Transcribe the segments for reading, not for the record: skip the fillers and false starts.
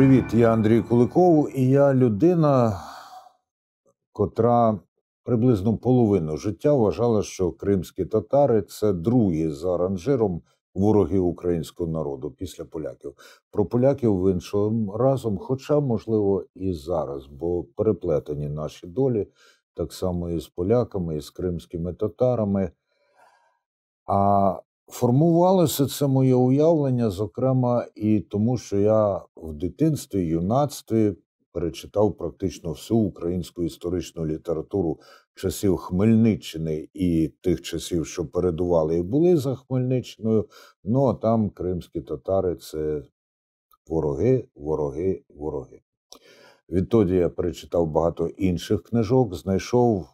Привіт, я Андрій Куликов, і я людина, котра приблизно половину життя вважала, що кримські татари – це другі за ранжиром вороги українського народу після поляків. Про поляків іншим разом, хоча, можливо, і зараз, бо переплетені наші долі, так само і з поляками, і з кримськими татарами. А формувалося це моє уявлення, зокрема, і тому, що я в дитинстві, юнацтві перечитав практично всю українську історичну літературу часів Хмельниччини і тих часів, що передували і були за Хмельниччиною. Ну, а там кримські татари – це вороги, вороги, вороги. Відтоді я перечитав багато інших книжок, знайшов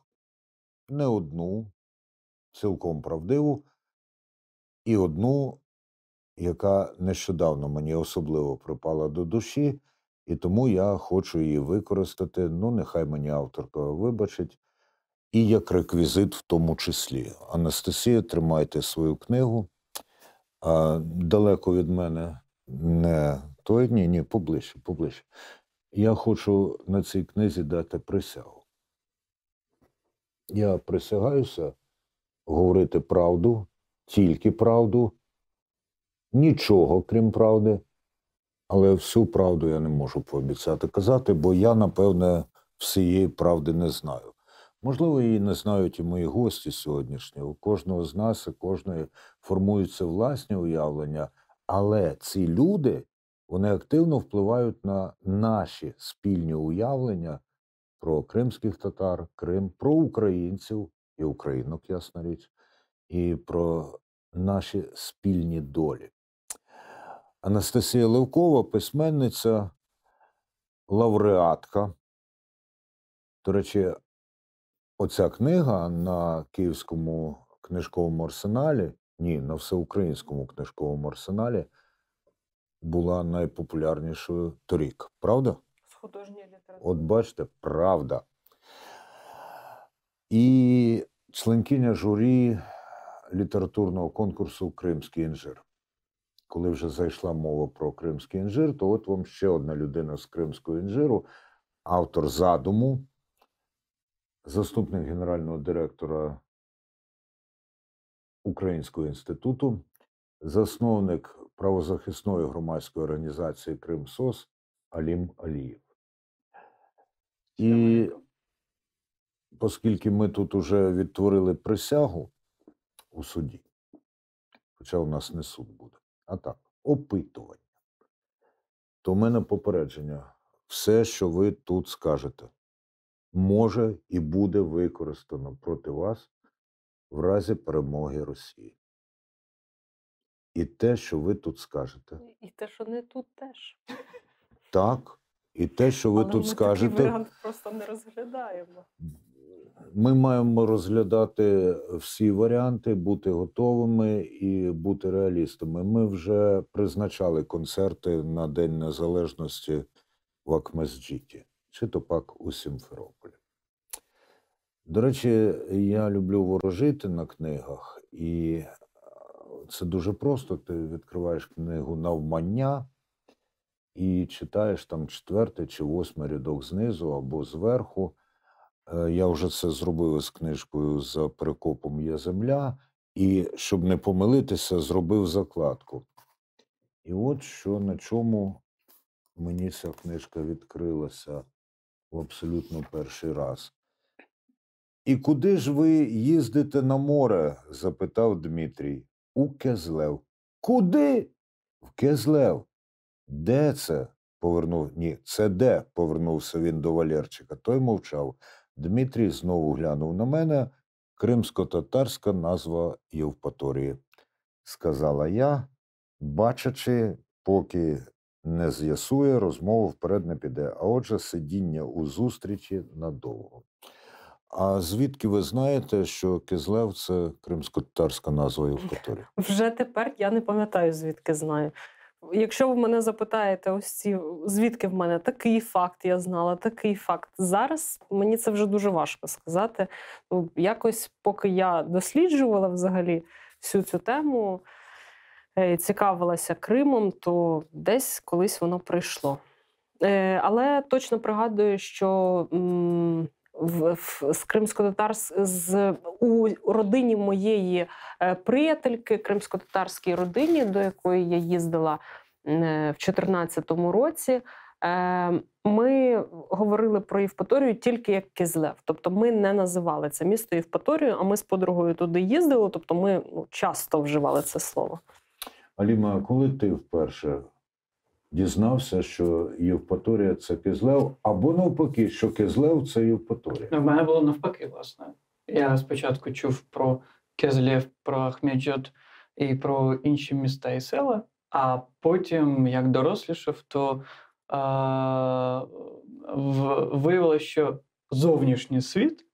не одну, цілком правдиву, і одну, яка нещодавно мені особливо припала до душі, і тому я хочу її використати, ну, нехай мені авторка вибачить, і як реквізит в тому числі. Анастасія, тримайте свою книгу. Далеко від мене не той, ні, поближче, поближче. Я хочу на цій книзі дати присягу. Я присягаюся говорити правду, тільки правду, нічого крім правди, але всю правду я не можу пообіцяти казати, бо я, напевне, всієї правди не знаю. Можливо, її не знають і мої гості сьогоднішні. У кожного з нас і кожної формуються власні уявлення, але ці люди, вони активно впливають на наші спільні уявлення про кримських татар, Крим, про українців і українок, ясна річ, і про наші спільні долі. Анастасія Левкова, письменниця, лауреатка. До речі, оця книга на Київському книжковому арсеналі, ні, на Всеукраїнському книжковому арсеналі була найпопулярнішою торік. Правда? З художньої літератури. От бачите, правда. І членкиня журі літературного конкурсу «Кримський інжир». Коли вже зайшла мова про кримський інжир, то от вам ще одна людина з кримського інжиру, автор задуму, заступник генерального директора Українського інституту, засновник правозахисної громадської організації «Кримсос» Алім Алієв. І оскільки ми тут уже відтворили присягу у суді, хоча у нас не суд буде, а так, опитування, то в мене попередження. Все, що ви тут скажете, може і буде використано проти вас в разі перемоги Росії. І те, що ви тут скажете. І те, що не тут теж. Так, і те, що ви тут скажете. Але ми такий варіант просто не розглядаємо. Ми маємо розглядати всі варіанти, бути готовими і бути реалістами. Ми вже призначали концерти на День Незалежності в Акмесджіті, чи то пак у Сімферополі. До речі, я люблю ворожити на книгах, і це дуже просто. Ти відкриваєш книгу навмання і читаєш там 4-й чи 8-й рядок знизу або зверху. Я вже це зробив з книжкою «За перекопом є земля», і, щоб не помилитися, зробив закладку. І от що, на чому мені ця книжка відкрилася в абсолютно перший раз. «І куди ж ви їздите на море?» – запитав Дмитрій. «У Кезлев». «Куди?» «В Кезлев». «Де це?» – Ні, «Це де?» – повернувся він до Валерчика. Той мовчав. Дмитрій знову глянув на мене. «Кримсько-татарська назва Євпаторії», – сказала я, бачачи, поки не з'ясує, розмова вперед не піде. А отже, сидіння у зустрічі надовго. А звідки ви знаєте, що Кизлев – це кримсько-татарська назва Євпаторії? Вже тепер я не пам'ятаю, звідки знаю. Якщо ви мене запитаєте, ось ці, звідки в мене такий факт я знала, такий факт. Зараз мені це вже дуже важко сказати. Якось, поки я досліджувала взагалі всю цю тему, цікавилася Кримом, то десь колись воно прийшло. Але точно пригадую, що у родині моєї приятельки, кримськотатарській родині, до якої я їздила в 2014 році, ми говорили про Євпаторію тільки як Кизлев. Тобто ми не називали це місто Євпаторією, а ми з подругою туди їздили, тобто ми часто вживали це слово. Аліма, а коли ти вперше дізнався, що Євпаторія – це Кизлев, або навпаки, що Кизлев – це Євпаторія? В мене було навпаки, власне. Я спочатку чув про Кизлев, про Ахметжот і про інші міста і села, а потім, як дорослішав, то виявилося, що зовнішній світ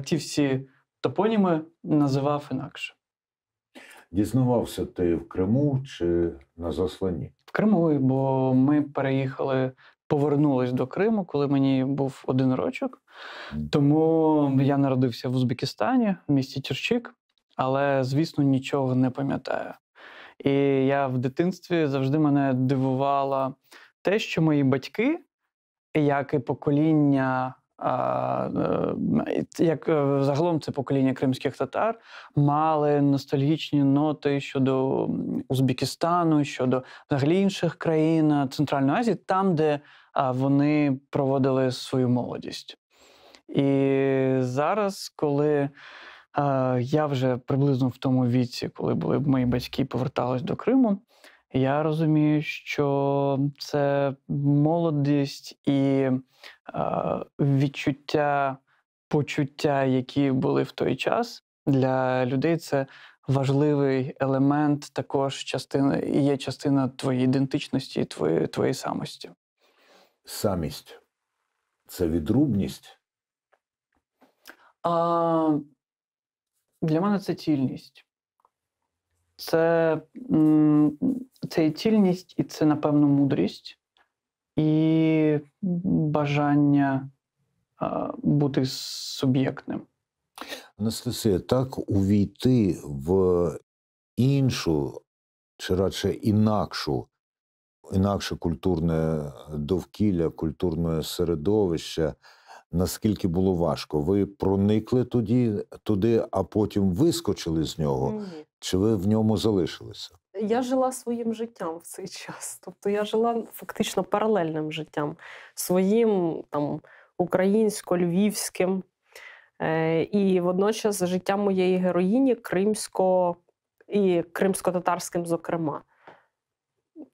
ті всі топоніми називав інакше. Дізнавався ти в Криму чи на засланні? В Криму, бо ми повернулись до Криму, коли мені був 1 рочок. Тому я народився в Узбекистані, в місті Черчик, але, звісно, нічого не пам'ятаю. І я в дитинстві завжди мене дивувало те, що мої батьки, як і покоління, як загалом це покоління кримських татар, мали ностальгічні ноти щодо Узбекистану, щодо взагалі інших країн Центральної Азії, там, де вони проводили свою молодість. І зараз, коли я вже приблизно в тому віці, коли мої батьки повертались до Криму, я розумію, що це молодість і відчуття, почуття, які були в той час, для людей це важливий елемент, також є частина твоєї ідентичності, твоєї самості. Самість – це відрубність? Для мене це цільність. Це і цільність, і це, напевно, мудрість, і бажання бути суб'єктним. Анастасія, так увійти в іншу, чи радше інакше культурне довкілля, культурне середовище, наскільки було важко? Ви проникли туди, а потім вискочили з нього? Ні. Чи ви в ньому залишилися? Я жила своїм життям в цей час. Тобто я жила фактично паралельним життям. Своїм там українсько-львівським. І водночас життя моєї героїні і кримсько-татарським, зокрема.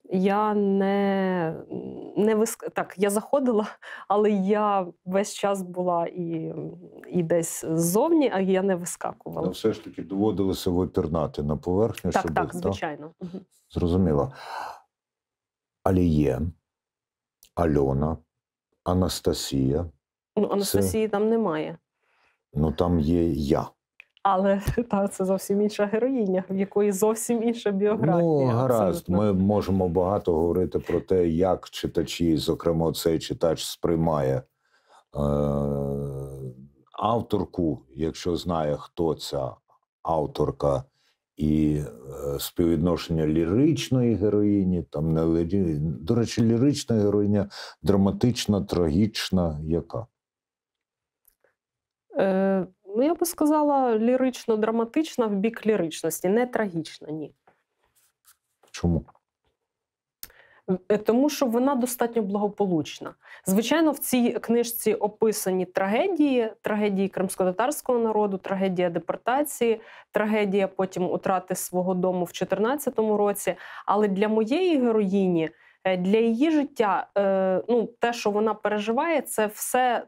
Я я заходила, але я весь час була і десь ззовні, а я не вискакувала. Ну, все ж таки доводилося випірнати на поверхню, щоб... Так, звичайно. Зрозуміло. Аліє, Альона, Анастасія. Ну, Анастасії там немає. Ну, там є я. Але це зовсім інша героїня, в якої зовсім інша біографія. Ну, гаразд, абсолютно. ми можемо багато говорити про те, як читачі, зокрема цей читач, сприймає авторку, якщо знає, хто ця авторка, і співвідношення ліричної героїні, там до речі, лірична героїня, драматична, трагічна, яка? Ну, я би сказала, лірично-драматична в бік ліричності, не трагічна, ні. Чому? Тому що вона достатньо благополучна. Звичайно, в цій книжці описані трагедії кримськотатарського народу, трагедія депортації, трагедія потім утрати свого дому в 2014 році. Але для моєї героїні, для її життя, те, що вона переживає, це все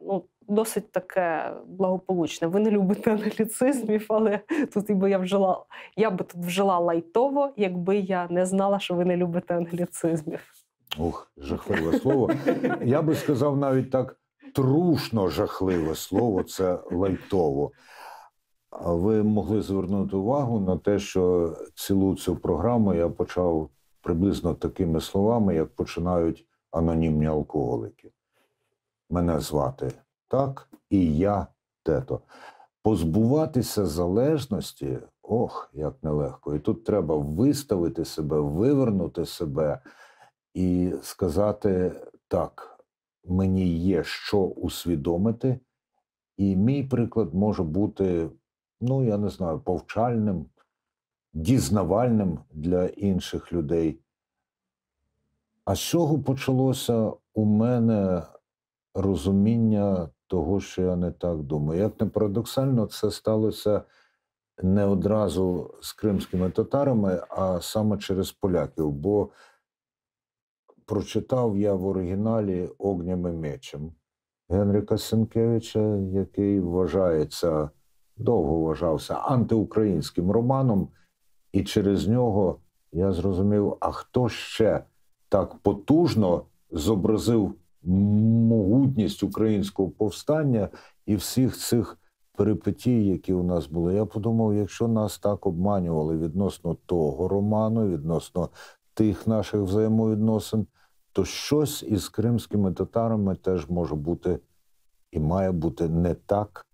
досить таке благополучне. Ви не любите аналіцизмів, але тут я би тут вжила лайтово, якби я не знала, що ви не любите аналіцизмів. Ух, жахливе слово. Я би сказав навіть так, трушно жахливе слово – це лайтово. А ви могли звернути увагу на те, що цілу цю програму я почав приблизно такими словами, як починають анонімні алкоголики. Мене звати так, і я тето. Позбуватися залежності, як нелегко. І тут треба виставити себе, вивернути себе і сказати так, мені є що усвідомити, і мій приклад може бути, ну, я не знаю, повчальним, дізнавальним для інших людей. А з чого почалося у мене розуміння того, що я не так думаю? Як не парадоксально, це сталося не одразу з кримськими татарами, а саме через поляків, бо прочитав я в оригіналі «Огнем і мечем» Генрика Сенкевича, який вважається, довго вважався антиукраїнським романом, і через нього я зрозумів, а хто ще так потужно зобразив могутність українського повстання і всіх цих перипетій, які у нас були. Я подумав, якщо нас так обманювали відносно того роману, відносно тих наших взаємовідносин, то щось із кримськими татарами теж може бути і має бути не так,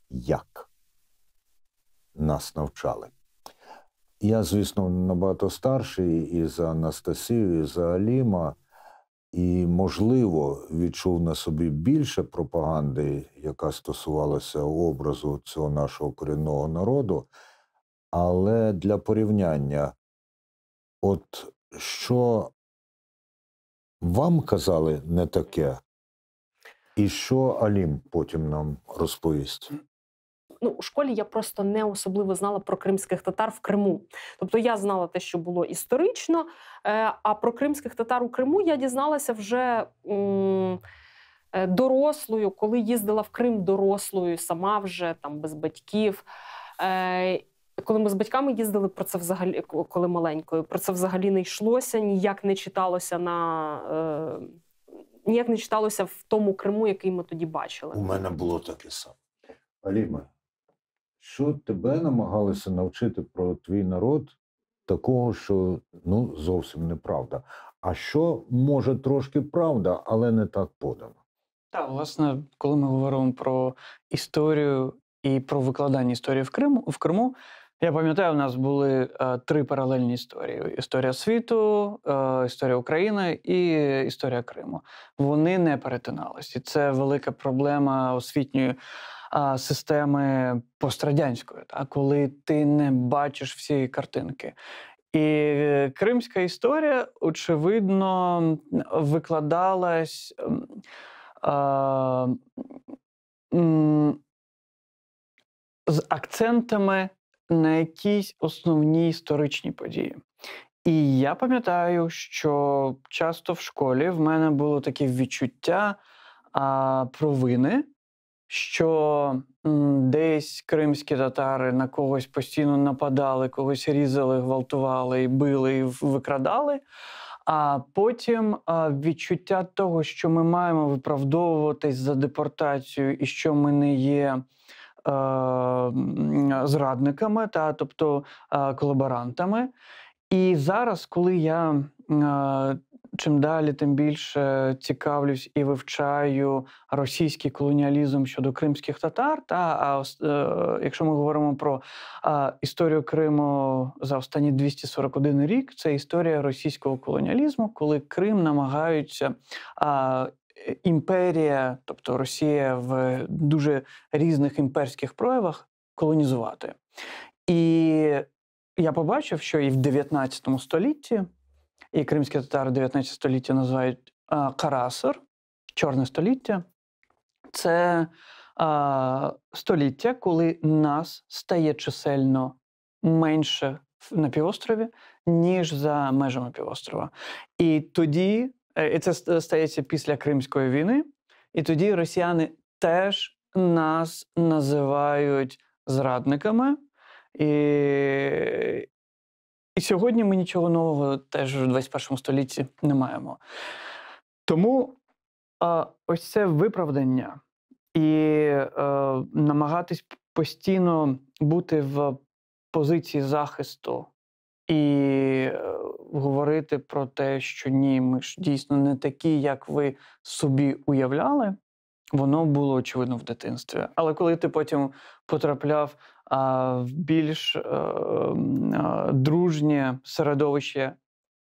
як нас навчали. Я, звісно, набагато старший і за Анастасію, і за Аліма, і, можливо, відчув на собі більше пропаганди, яка стосувалася образу цього нашого корінного народу. Але для порівняння, от що вам казали не таке, і що Алім потім нам розповість? Ну, у школі я просто не особливо знала про кримських татар в Криму. Тобто я знала те, що було історично, а про кримських татар у Криму я дізналася вже дорослою, коли їздила в Крим дорослою, сама вже там без батьків. Коли ми з батьками їздили, про це взагалі, коли маленькою, про це взагалі не йшлося, ніяк не читалося ніяк не читалося в тому Криму, який ми тоді бачили. У мене було таке саме. Аліме, що тебе намагалися навчити про твій народ такого, що, ну, зовсім неправда? А що, може, трошки правда, але не так подано? Так, власне, коли ми говоримо про історію і про викладання історії в Криму, я пам'ятаю, у нас були 3 паралельні історії: історія світу, історія України і історія Криму. Вони не перетиналися. І це велика проблема освітньої системи пострадянської, коли ти не бачиш всієї картинки. І кримська історія, очевидно, викладалась з акцентами на якісь основні історичні події. І я пам'ятаю, що часто в школі в мене було таке відчуття провини, що десь кримські татари на когось постійно нападали, когось різали, гвалтували, і били, і викрадали. А потім відчуття того, що ми маємо виправдовуватись за депортацію і що ми не є зрадниками, тобто колаборантами. І зараз, коли я чим далі, тим більше цікавлюсь і вивчаю російський колоніалізм щодо кримських татар, якщо ми говоримо про історію Криму за останні 241 рік, це історія російського колоніалізму, коли Крим намагаються імперія, тобто Росія в дуже різних імперських проявах колонізувати. І я побачив, що і в 19 столітті, і кримські татари 19 століття називають Карасир, чорне століття, це століття, коли нас стає чисельно менше на півострові, ніж за межами півострова. І тоді, і це стається після Кримської війни, і тоді росіяни теж нас називають зрадниками. І сьогодні ми нічого нового теж в 21 столітті не маємо. Тому ось це виправдання і намагатись постійно бути в позиції захисту і говорити про те, що ні, ми ж дійсно не такі, як ви собі уявляли, воно було очевидно в дитинстві. Але коли ти потім потрапляв в більш дружнє середовище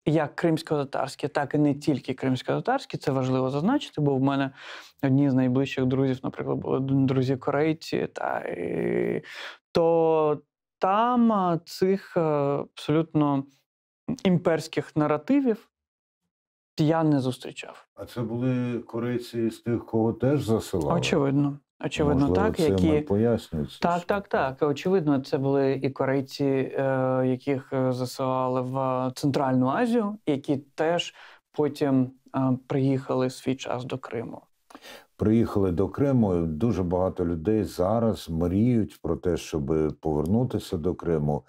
як кримсько-татарські, так і не тільки кримсько-татарські. Це важливо зазначити, бо в мене одні з найближчих друзів, наприклад, були друзі-корейці, то там цих абсолютно імперських наративів я не зустрічав. А це були корейці з тих, кого теж засилали? Очевидно, Можливо, так. цим і пояснюється. Так. Очевидно, це були і корейці, яких засилали в Центральну Азію, які теж потім приїхали в свій час до Криму. Приїхали до Криму, і дуже багато людей зараз мріють про те, щоб повернутися до Криму.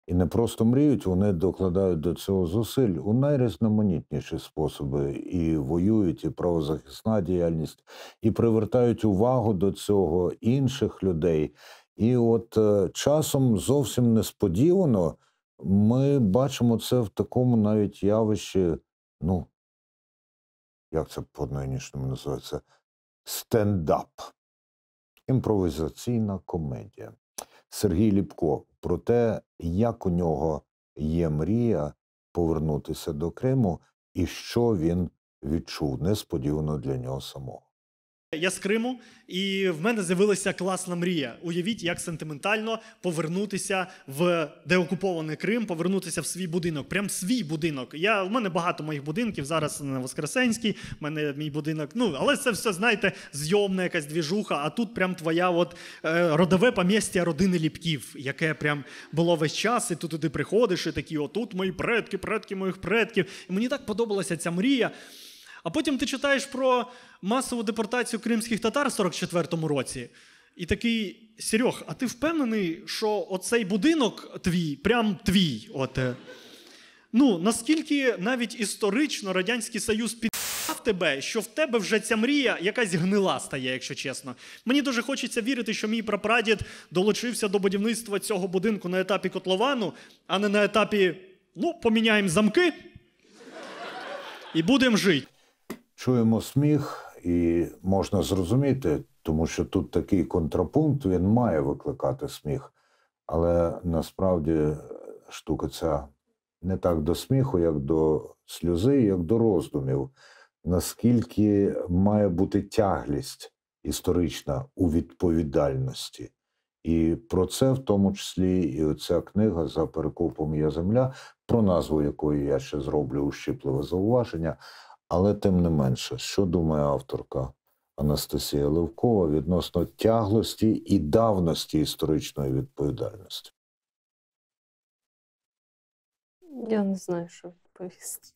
І не просто мріють, вони докладають до цього зусиль у найрізноманітніші способи. І воюють, і правозахисна діяльність, і привертають увагу до цього інших людей. І от часом зовсім несподівано ми бачимо це в такому навіть явищі, ну, як це по-нинішньому називається, стендап. Імпровізаційна комедія. Сергій Ліпко про те, як у нього є мрія повернутися до Криму і що він відчув несподівано для нього самого. Я з Криму, і в мене з'явилася класна мрія. Уявіть, як сентиментально повернутися в деокупований Крим, повернутися в свій будинок. Прям свій будинок. В мене багато моїх будинків, зараз на Воскресенській, в мене мій будинок. Але це все, знаєте, зйомна якась двіжуха, а тут прям твоя родове помістя родини Ліпків, яке прям було весь час, і ти туди приходиш, і такі, отут мої предки, предки моїх предків. І мені так подобалася ця мрія. А потім ти читаєш про масову депортацію кримських татар в 44-му році. І такий, Серьох, а ти впевнений, що оцей будинок твій, прям твій? Наскільки навіть історично Радянський Союз під'їхав тебе, що в тебе вже ця мрія якась гнила стає, якщо чесно. Мені дуже хочеться вірити, що мій прапрадід долучився до будівництва цього будинку на етапі котловану, а не на етапі, поміняємо замки і будемо жити. Чуємо сміх, і можна зрозуміти, тому що тут такий контрапункт, він має викликати сміх. Але насправді штука ця не так до сміху, як до сльози, як до роздумів. Наскільки має бути тяглість історична у відповідальності. І про це в тому числі і оця книга «За перекопом є земля», про назву якої я ще зроблю ущипливе зауваження. Але тим не менше, що думає авторка Анастасія Левкова відносно тяглості і давності історичної відповідальності? Я не знаю, що відповісти.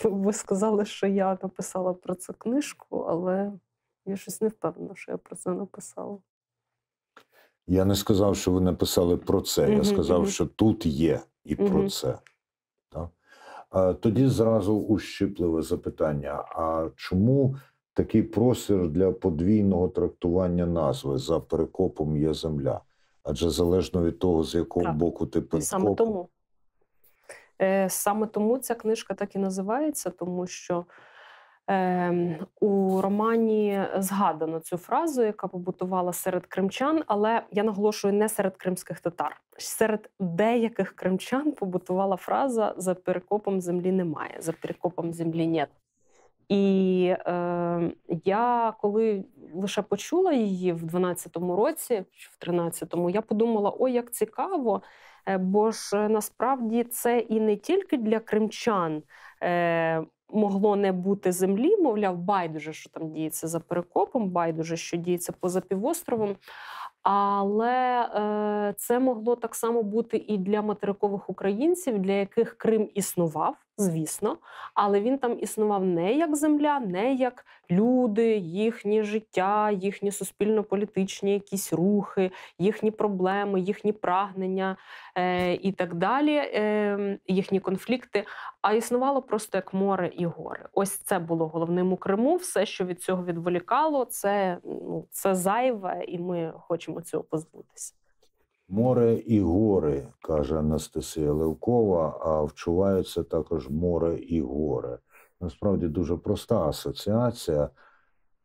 Ви сказали, що я написала про це книжку, але я щось не впевнена, що я про це написала. Я не сказав, що ви написали про це. Я сказав, що тут є і про це. Так? Тоді зразу ущипливе запитання. А чому такий простір для подвійного трактування назви «За перекопом є земля»? Адже залежно від того, з якого боку ти перекопав. Саме тому ця книжка так і називається, тому що у романі згадано цю фразу, яка побутувала серед кримчан, але я наголошую, не серед кримських татар. Серед деяких кримчан побутувала фраза «За перекопом землі немає», «За перекопом землі нет». І я, коли лише почула її в 12-му році, в 13-му, я подумала, ой, як цікаво, бо ж насправді це і не тільки для кримчан могло не бути землі, мовляв, байдуже, що там діється за перекопом, байдуже, що діється поза півостровом, але це могло так само бути і для материкових українців, для яких Крим існував, звісно, але він там існував не як земля, не як люди, їхнє життя, їхні суспільно-політичні якісь рухи, їхні проблеми, їхні прагнення і так далі, їхні конфлікти, а існувало просто як море і гори. Ось це було головним у Криму, все, що від цього відволікало, це зайве, і ми хочемо цього позбутися. Море і гори, каже Анастасія Левкова, а вчуваються також море і гори. Насправді дуже проста асоціація,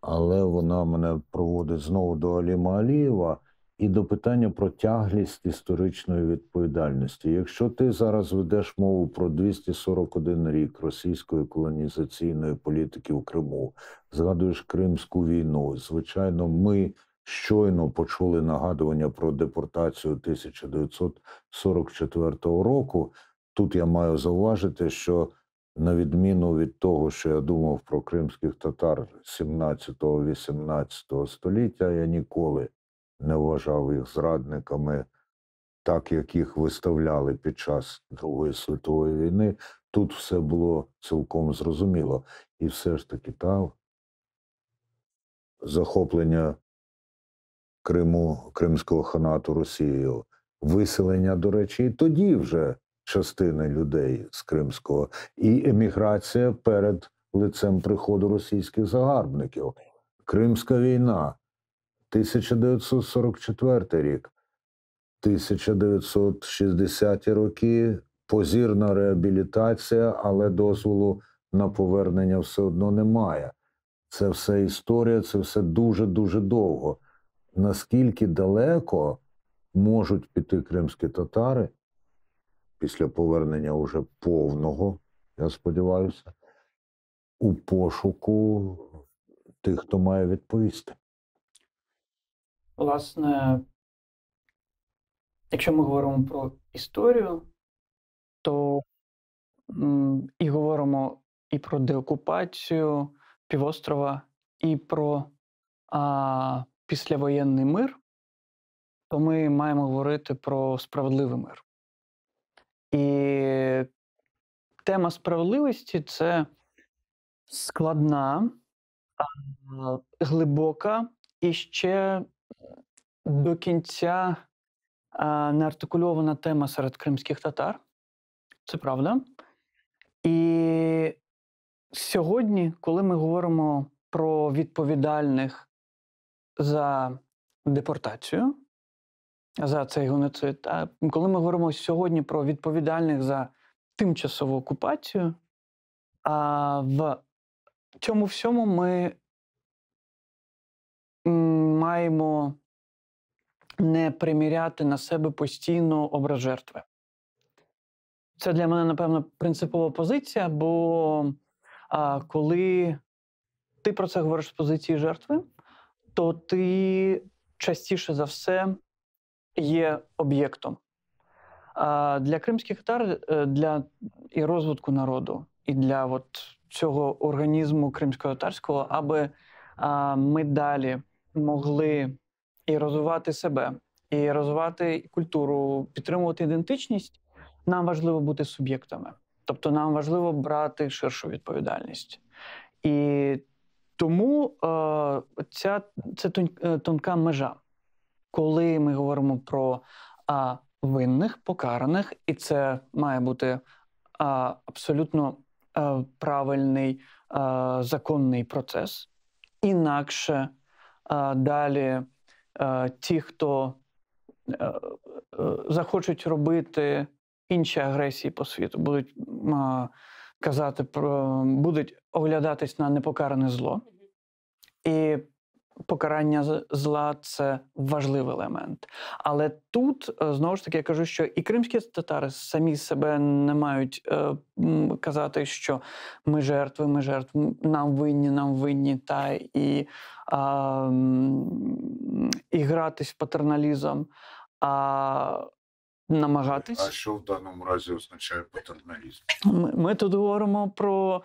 але вона мене проводить знову до Аліма Алієва і до питання про тяглість історичної відповідальності. Якщо ти зараз ведеш мову про 241 рік російської колонізаційної політики в Криму, згадуєш Кримську війну, звичайно, ми щойно почули нагадування про депортацію 1944 року. Тут я маю зауважити, що на відміну від того, що я думав про кримських татар 17-18 століття, я ніколи не вважав їх зрадниками, так як їх виставляли під час Другої світової війни. Тут все було цілком зрозуміло. І все ж таки, захоплення Криму, Кримського ханату Росією, виселення, до речі, і тоді вже частини людей з Кримського, і еміграція перед лицем приходу російських загарбників. Кримська війна, 1944 рік, 1960-ті роки, позірна реабілітація, але дозволу на повернення все одно немає. Це все історія, це все дуже-дуже довго. Наскільки далеко можуть піти кримські татари після повернення уже повного, я сподіваюся, у пошуку тих, хто має відповісти? Власне, якщо ми говоримо про історію, то і говоримо і про деокупацію півострова, і про післявоєнний мир, то ми маємо говорити про справедливий мир. І тема справедливості – це складна, глибока і ще до кінця не артикульована тема серед кримських татар. Це правда. І сьогодні, коли ми говоримо про відповідальних за депортацію, за цей геноцид, коли ми говоримо сьогодні про відповідальних за тимчасову окупацію, в цьому всьому ми маємо не приміряти на себе постійно образ жертви. Це для мене, напевно, принципова позиція, бо коли ти про це говориш з позиції жертви, то ти частіше за все є об'єктом. Для кримських татар, для і розвитку народу, і для цього організму кримсько-татарського, аби ми далі могли і розвивати себе, і розвивати культуру, підтримувати ідентичність, нам важливо бути суб'єктами. Тобто нам важливо брати ширшу відповідальність. І тому це тонка межа. Коли ми говоримо про винних, покараних, і це має бути абсолютно правильний, законний процес. Інакше далі ті, хто захочуть робити інші агресії по світу, будуть казати будуть оглядатись на непокаране зло. І покарання зла – це важливий елемент. Але тут, знову ж таки, я кажу, що і кримські татари самі себе не мають казати, що ми жертви, нам винні, і гратись в патерналізм, намагатись. А що в даному разі означає патерналізм? Ми тут говоримо про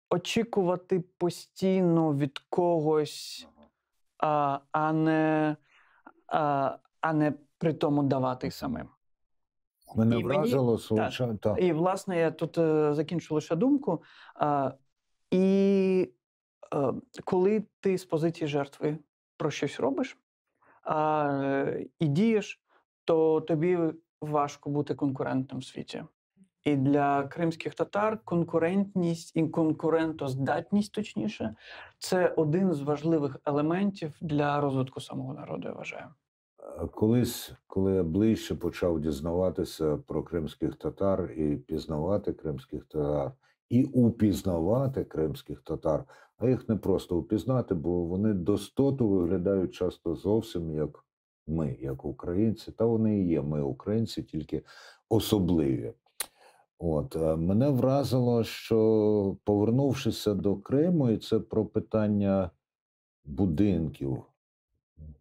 очікувати постійно від когось, а не при тому давати самим. Мене вразило І, власне, я тут закінчу лише думку. Коли ти з позиції жертви про щось робиш і дієш, то тобі важко бути конкурентом в світі. І для кримських татар конкурентність і конкурентоздатність, точніше, це один з важливих елементів для розвитку самого народу, я вважаю. Колись, коли я ближче почав дізнаватися про кримських татар і пізнавати кримських татар, і упізнавати кримських татар, а їх не просто упізнати, бо вони достоту виглядають часто зовсім як ми, як українці. Та вони і є ми, українці, тільки особливі. Мене вразило, що повернувшися до Криму, і це про питання будинків,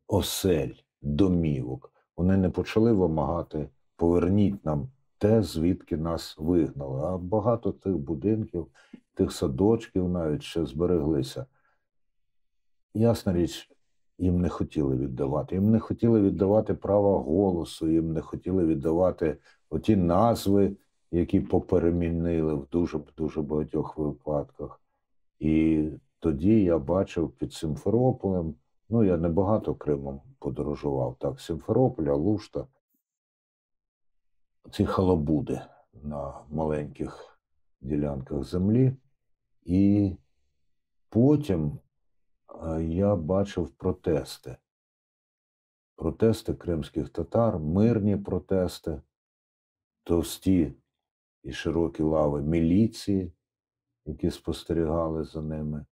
осель, домівок, вони не почали вимагати «поверніть нам те, звідки нас вигнали», а багато тих будинків, тих садочків навіть ще збереглися. Ясна річ, їм не хотіли віддавати. Їм не хотіли віддавати права голосу, їм не хотіли віддавати оті назви, які поперемінили в дуже багатьох випадках. І тоді я бачив під Сімферополем, я небагато Кримом подорожував, так, Сімферополь, Алушта, ці халабуди на маленьких ділянках землі. І потім я бачив протести. Протести кримських татар, мирні протести, товсті і широкі лави міліції, які спостерігали за ними.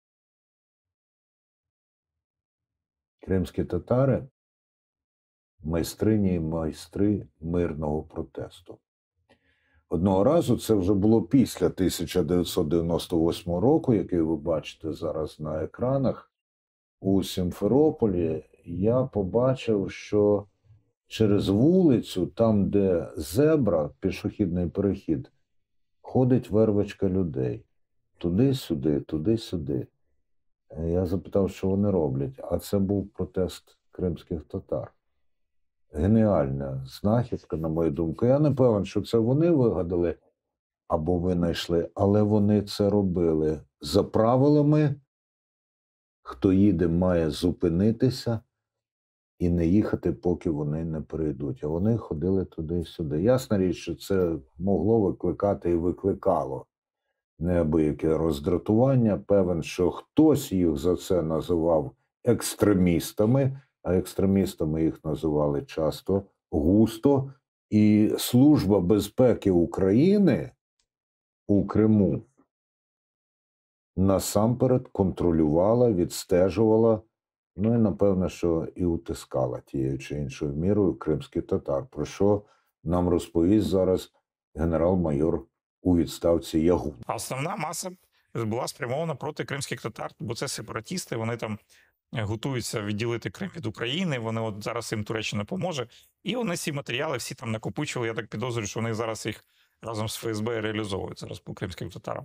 Кримські татари – майстрині і майстри мирного протесту. Одного разу, це вже було після 1998 року, який ви бачите зараз на екранах, у Сімферополі я побачив, що через вулицю, там, де зебра, пішохідний перехід, ходить вервочка людей. Туди-сюди, туди-сюди. Я запитав, що вони роблять, а це був протест кримських татар. Геніальна знахідка, на мою думку. Я не певен, що це вони вигадали або винайшли, але вони це робили за правилами. Хто їде, має зупинитися і не їхати, поки вони не прийдуть. А вони ходили туди-сюди. Ясна річ, що це могло викликати і викликало неабияке роздратування. Певен, що хтось їх за це називав екстремістами, а екстремістами їх називали часто густо. І Служба безпеки України у Криму насамперед контролювала, відстежувала, і, напевно, що і утискала тією чи іншою мірою кримських татар, про що нам розповість зараз генерал-майор у відставці Ягун. А основна маса була спрямована проти кримських татар, бо це сепаратісти, вони там готуються відділити Крим від України, вони зараз їм Туреччина поможе. І вони ці матеріали всі там накопичували, я так підозрюю, що вони зараз їх разом з ФСБ реалізовують зараз по кримським татарам.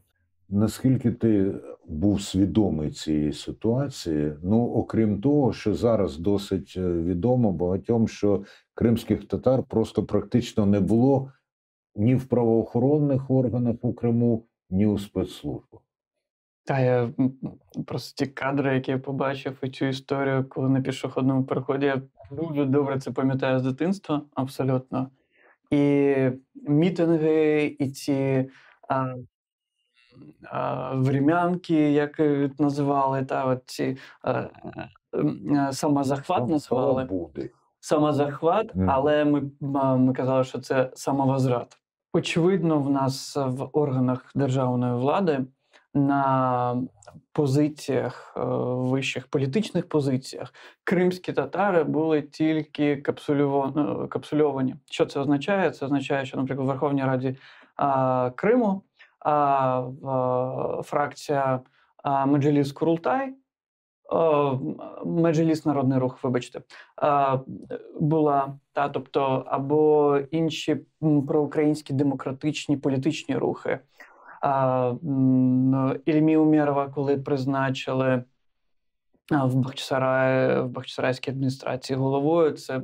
Наскільки ти був свідомий цієї ситуації? Окрім того, що зараз досить відомо багатьом, що кримських татар просто практично не було ні в правоохоронних органах у Криму, ні у спецслужбах. Та я просто ті кадри, які я побачив, і цю історію, коли на пішохідному переході, я дуже добре це пам'ятаю з дитинства, абсолютно. І мітинги, і ці врем'янки, як їх називали, ці самозахват називали. Самозахват, але ми казали, що це самовозврат. Очевидно, в нас в органах державної влади на позиціях, вищих політичних позиціях, кримські татари були тільки капсульовані. Що це означає? Це означає, що, наприклад, в Верховній Раді Криму фракція Меджліс Курултай, Меджліс Народний Рух, вибачте, була, тобто, або інші проукраїнські демократичні політичні рухи. Ільмі Умєрова, коли призначили в Бахчисарайській адміністрації головою, це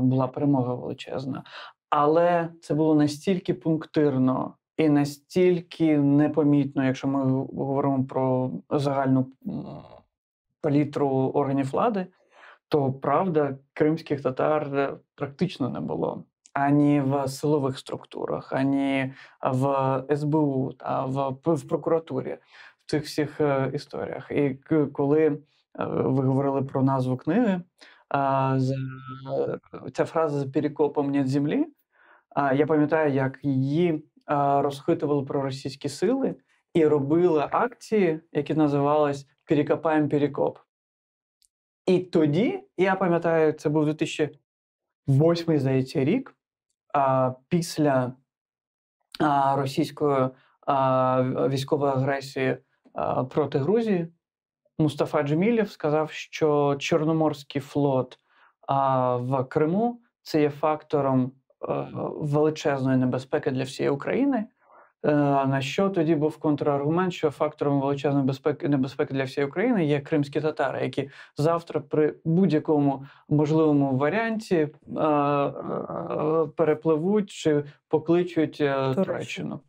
була перемога величезна. Але це було настільки пунктирно і настільки непомітно, якщо ми говоримо про загальну палітру органів влади, то, правда, кримських татар практично не було. Ані в силових структурах, ані в СБУ, в прокуратурі, в цих всіх історіях. І коли ви говорили про назву книги, ця фраза «За перекопом нет землі», я пам'ятаю, як її розхитували проросійські сили і робили акції, які називались «Перекопаємо Перекоп». І тоді, я пам'ятаю, це був 2008, здається, рік, після російської військової агресії проти Грузії, Мустафа Джемілєв сказав, що Чорноморський флот в Криму – це є фактором величезної небезпеки для всієї України. На що тоді був контраргумент, що фактором величезної небезпеки для всієї України є кримські татари, які завтра при будь-якому можливому варіанті перепливуть чи покличуть Туреччину.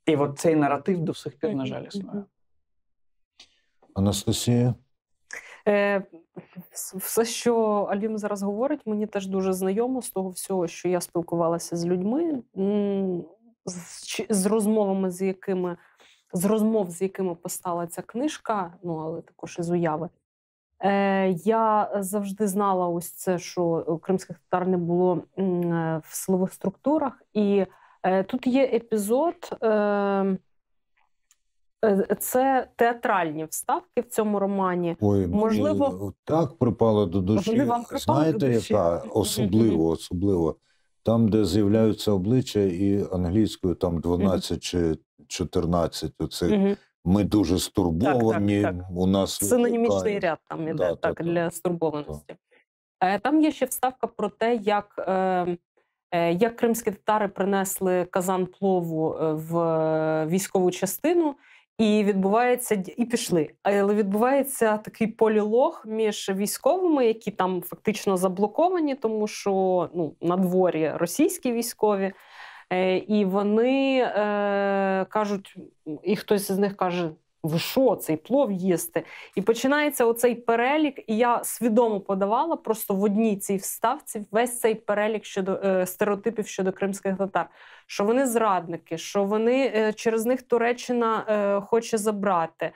І от цей наратив до сих пір, на жаль, існує. Анастасія? Все, що Алім зараз говорить, мені теж дуже знайомо з того всього, що я спілкувалася з людьми, з розмов, з якими постала ця книжка, ну, але також із уяви. Я завжди знала ось це, що кримських татар не було в силових структурах. І тут є епізод, це театральні вставки в цьому романі. Ой, можливо, так припало до душі. Вони вам припали Знаєте, до душі? яка? Особливо. Там, де з'являються обличчя, і англійською там 12 чи 14. Оце ми дуже стурбовані. Так. У нас синонімічний ряд там іде для стурбованості. Там є ще вставка про те, як кримські татари принесли казан плову в військову частину, і пішли. Але відбувається такий полілог між військовими, які там фактично заблоковані, тому що на дворі російські військові. І вони кажуть, і хтось з них каже: ви що, цей плов їсти? І починається оцей перелік, і я свідомо подавала просто в одній цій вставці весь цей перелік стереотипів щодо кримських татар. Що вони зрадники, що через них Туреччина хоче забрати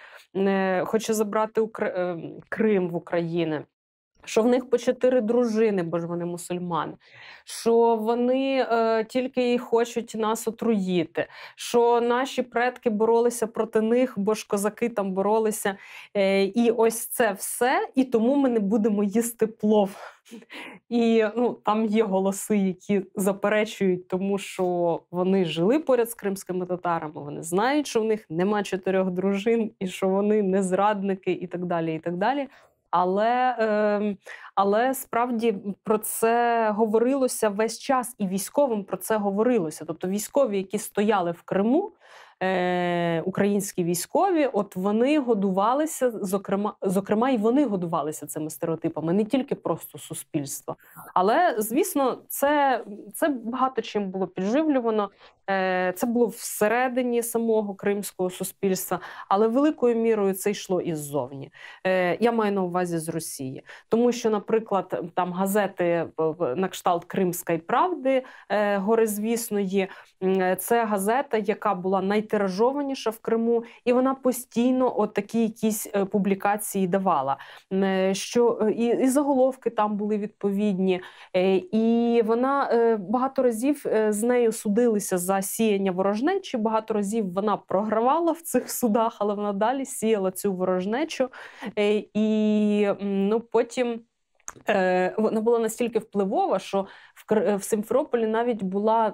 Крим в Україну. Що в них по 4 дружини, бо ж вони мусульмани, що вони тільки і хочуть нас отруїти, що наші предки боролися проти них, бо ж козаки там боролися. І ось це все, і тому ми не будемо їсти плов. І там є голоси, які заперечують тому, що вони жили поряд з кримськими татарами, вони знають, що в них нема 4 дружин, і що вони не зрадники, і так далі, і так далі. Але справді про це говорилося весь час, і військовим про це говорилося. Тобто військові, які стояли в Криму, українські військові, от вони годувалися, зокрема, і вони годувалися цими стереотипами, не тільки просто суспільство. Але, звісно, це багато чим було підживлювано. Це було всередині самого кримського суспільства, але великою мірою це йшло іззовні. Я маю на увазі з Росії. Тому що, наприклад, там газети на кшталт «Кримської правди», горизвісної, це газета, яка була найтиражованіша в Криму, і вона постійно от такі якісь публікації давала. І заголовки там були відповідні. І вона багато разів з нею судилися за сіяння ворожнечі, багато разів вона програвала в цих судах, але вона далі сіяла цю ворожнечу. І потім вона була настільки впливова, що в Сімферополі навіть була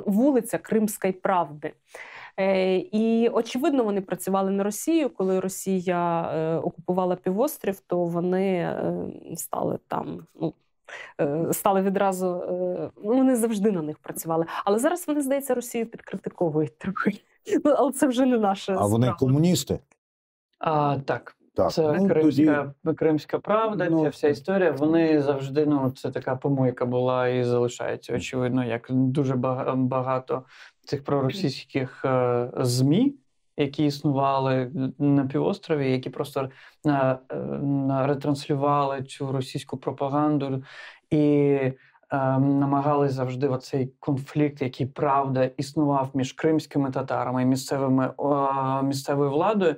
вулиця Кримської правди. І, очевидно, вони працювали на Росію. Коли Росія окупувала півострів, то вони стали там... стали відразу, вони завжди на них працювали. Але зараз вони, здається, Росію підкритиковують трохи. Але це вже не наша справа. А вони комуністи? Так. Так. Це Кримська правда, ця вся історія. Вони завжди, це така помийка була і залишається. Очевидно, як дуже багато цих проросійських ЗМІ, які існували на півострові, які просто ретранслювали цю російську пропаганду і намагались завжди оцей конфлікт, який, правда, існував між кримськими татарами і місцевою владою,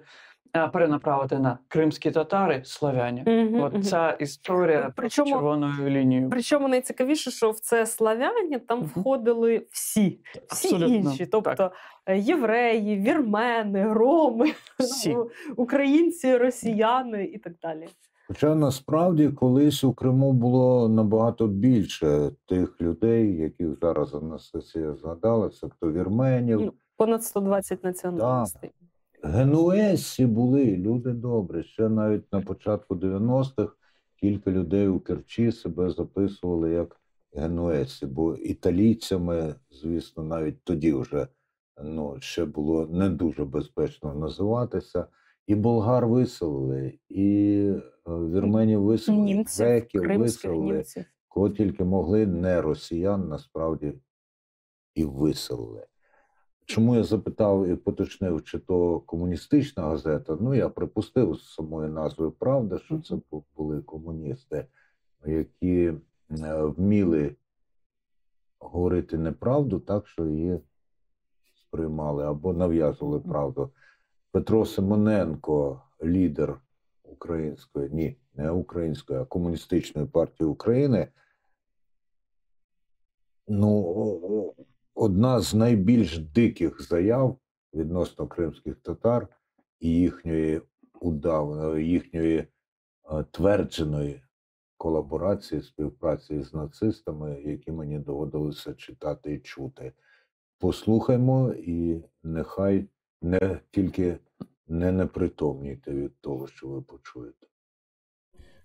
перенаправити на кримські татари, славяні. От ця історія Причому- червоною лінією. Причому найцікавіше, що в це славяні там Мгм. входили всі Абсолютно, інші. Тобто євреї, вірмени, роми, Всі. українці, росіяни і так далі. Хоча насправді колись у Криму було набагато більше тих людей, яких зараз Анастасія згадала, тобто вірменів. Ну, понад 120 національностей. Генуезці були люди добрі. Ще навіть на початку 90-х кілька людей у Керчі себе записували як генуезці, бо італійцями, звісно, навіть тоді вже ще було не дуже безпечно називатися. І болгар виселили, і вірменів виселили, Німців, греків кримських виселили, німців. кого тільки могли, не росіян, насправді, і виселили. Чому я запитав і поточнив, чи то комуністична газета? Ну, я припустив з самої назви «Правда», що це були комуністи, які вміли говорити неправду так, що її сприймали або нав'язували правду. Петро Симоненко, лідер української, не української, а комуністичної партії України, одна з найбільш диких заяв відносно кримських татар і їхньої твердженої колаборації, співпраці з нацистами, які мені доводилося читати і чути. Послухаймо і нехай не непритомніте від того, що ви почуєте.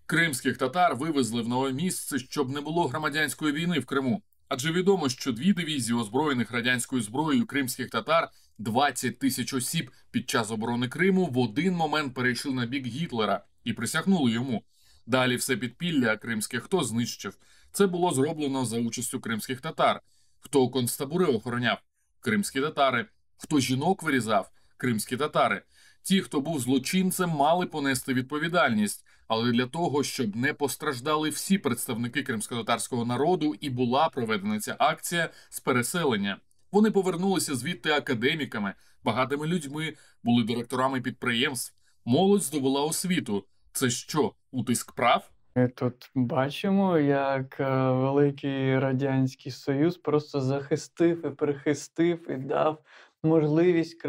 Кримських татар вивезли в нове місце, щоб не було громадянської війни в Криму. Адже відомо, що 2 дивізії озброєних радянською зброєю кримських татар, 20 тисяч осіб під час оборони Криму в один момент перейшли на бік Гітлера і присягнули йому. Далі все підпілля кримське хто знищив. Це було зроблено за участю кримських татар. Хто концтабори охороняв? Кримські татари. Хто жінок вирізав? Кримські татари. Ті, хто був злочинцем, мали понести відповідальність. Але для того, щоб не постраждали всі представники кримськотатарського народу, і була проведена ця акція з переселення. Вони повернулися звідти академіками, багатими людьми, були директорами підприємств. Молодь здобула освіту. Це що, утиск прав? Ми тут бачимо, як Великий Радянський Союз просто захистив і прихистив і дав можливість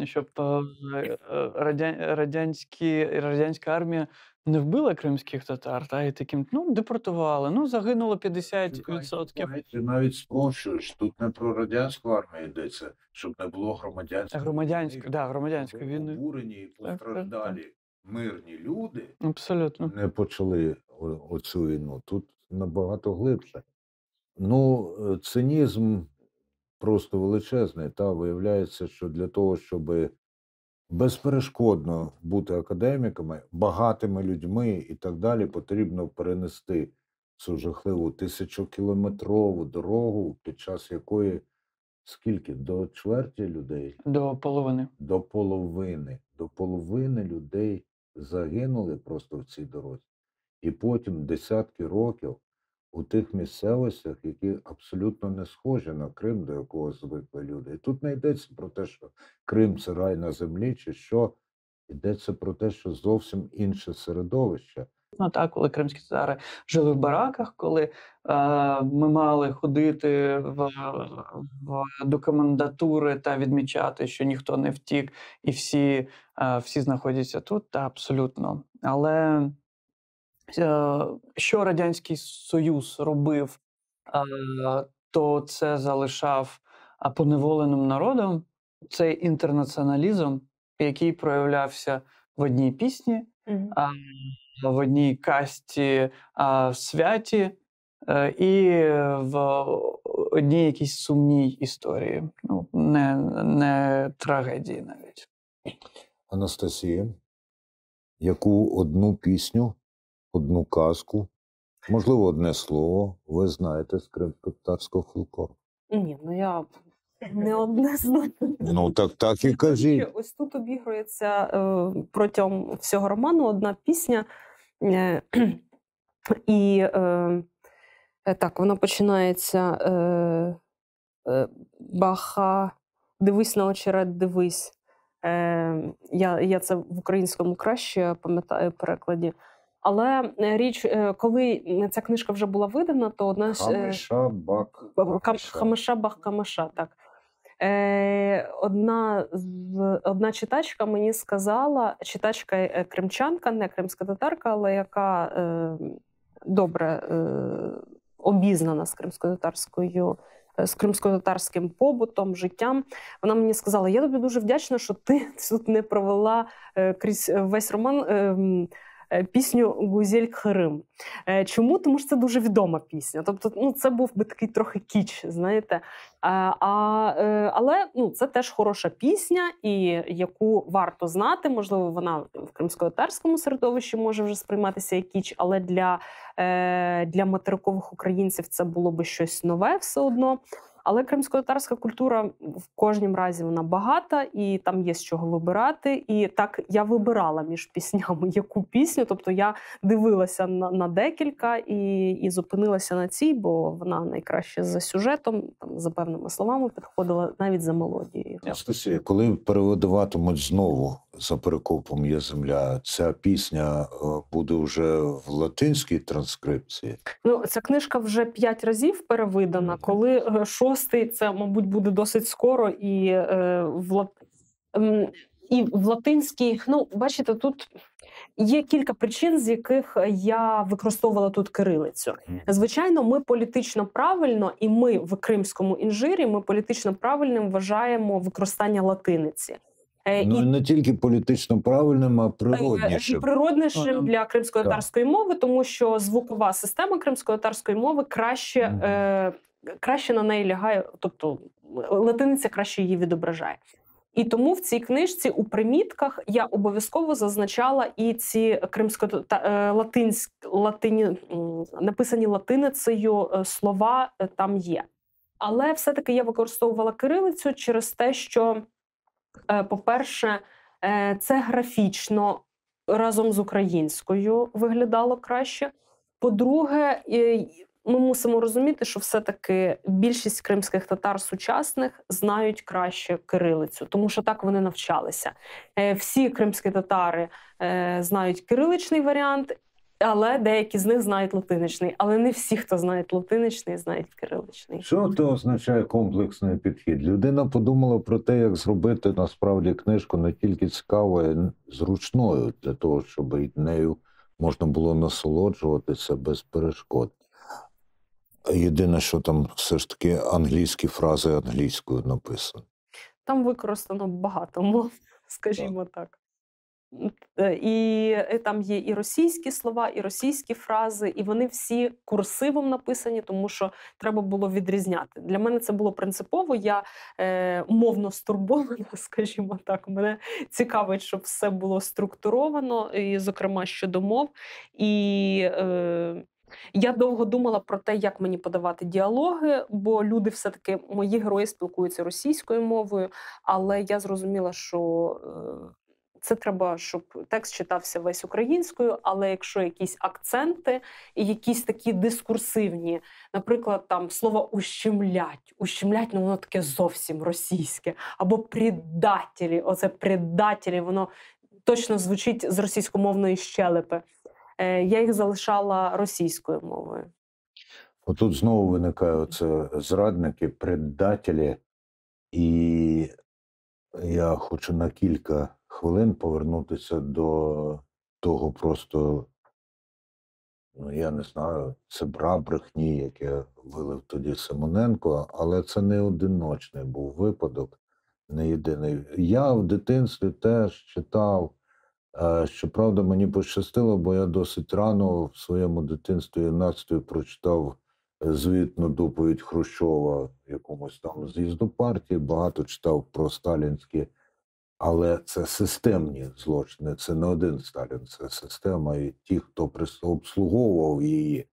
щоб радянська армія не вбила кримських татар, і таким, депортували, загинуло 50%. Ти навіть спрощуєш, тут не про радянську армію йдеться, щоб не було Громадянської війни. Обурені і постраждалі мирні люди Абсолютно. не почали оцю війну. Тут набагато глибше. Цинізм просто величезний. Виявляється, що для того, щоб безперешкодно бути академіками, багатими людьми і так далі, потрібно перенести цю жахливу 1000-кілометрову дорогу, під час якої скільки? До чверті людей? До половини. До половини. До половини людей загинули просто в цій дорозі. І потім десятки років у тих місцевостях, які абсолютно не схожі на Крим, до якого звикли люди. І тут не йдеться про те, що Крим – це рай на землі, чи що. Йдеться про те, що зовсім інше середовище. Коли кримські татари жили в бараках, коли ми мали ходити до комендатури та відмічати, що ніхто не втік, і всі знаходяться тут, абсолютно. Але що Радянський Союз робив, то це залишав поневоленим народом. Цей інтернаціоналізм, який проявлявся в одній пісні, в одній касті святі і в одній якійсь сумній історії. Не трагедії навіть. Анастасія, яку одну пісню, одну казку, можливо, одне слово ви знаєте з кримськотатарського фольклору? Ні, я не одне знаю. Так і кажіть. Ось тут обігрується протягом всього роману одна пісня. І вона починається Баха, дивись на очерет, дивись. Я це в українському краще пам'ятаю перекладі. Але річ, коли ця книжка вже була видана, то одна з Хамиша Бак Хамиша. Хамиша Бах Камиша, так. Одна читачка мені сказала, читачка кримчанка, не кримська татарка, але яка добре обізнана з кримсько-татарським побутом, життям. Вона мені сказала: я тобі дуже вдячна, що ти тут не провела крізь весь роман пісню «Гузель Кхарим». Чому? Тому що це дуже відома пісня. Тобто, це був би такий трохи кіч, знаєте. Але це теж хороша пісня, і яку варто знати. Можливо, вона в кримсько-татарському середовищі може вже сприйматися як кіч, але для материкових українців це було би щось нове все одно. Але кримсько-татарська культура в кожнім разі вона багата, і там є з чого вибирати. І так я вибирала між піснями яку пісню. Тобто я дивилася на декілька і зупинилася на цій, бо вона найкраще за сюжетом, там, за певними словами підходила, навіть за мелодією. Анастасія, коли переводитимуть знову «За перекопом є земля», ця пісня буде вже в латинській транскрипції? Ця книжка вже 5 разів перевидана. Коли 6-й, це, мабуть, буде досить скоро, і в латинській... бачите, тут є кілька причин, з яких я використовувала тут кирилицю. Звичайно, ми політично правильно, і ми в кримському інжирі, ми політично правильним вважаємо використання латиниці. І не тільки політично правильним, а природнішим. Природнішим для кримсько-татарської мови, тому що звукова система кримсько-татарської мови краще на неї лягає, тобто латиниця краще її відображає. І тому в цій книжці у примітках я обов'язково зазначала і ці написані латиницею слова там є. Але все-таки я використовувала кирилицю через те, що, по-перше, це графічно разом з українською виглядало краще. По-друге, ми мусимо розуміти, що все-таки більшість кримських татар сучасних знають краще кирилицю, тому що так вони навчалися. Всі кримські татари знають кириличний варіант, але деякі з них знають латиничний. Але не всі, хто знають латиничний, знають кириличний. Що це означає комплексний підхід? Людина подумала про те, як зробити насправді книжку не тільки цікавою, а зручною, для того, щоб нею можна було насолоджуватися без перешкод. Єдине, що там все ж таки англійські фрази англійською написано. Там використано багато мов, скажімо так. І там є і російські слова, і російські фрази, і вони всі курсивом написані, тому що треба було відрізняти. Для мене це було принципово, я мовно стурбована, скажімо так. Мене цікавить, щоб все було структуровано, і, зокрема, щодо мов. І я довго думала про те, як мені подавати діалоги, бо люди все-таки, мої герої спілкуються російською мовою, але я зрозуміла, що це треба, щоб текст читався весь українською, але якщо якісь акценти і якісь такі дискурсивні, наприклад, там слово «ущемлять», воно таке зовсім російське, або «предателі», оце «предателі», воно точно звучить з російськомовної щелепи. Я їх залишала російською мовою. Отут знову виникає оце зрадники, предателі, і я хочу на кілька хвилин повернутися до того просто, я не знаю, це брехні, яке вилив тоді Симоненко, але це не одиночний був випадок, не єдиний. Я в дитинстві теж читав, щоправда, мені пощастило, бо я досить рано в своєму дитинстві юнацтві прочитав звітну доповідь Хрущова в якомусь там з'їзду партії, багато читав про сталінські, але це системні злочини, це не один Сталін, це система і ті, хто обслуговував її.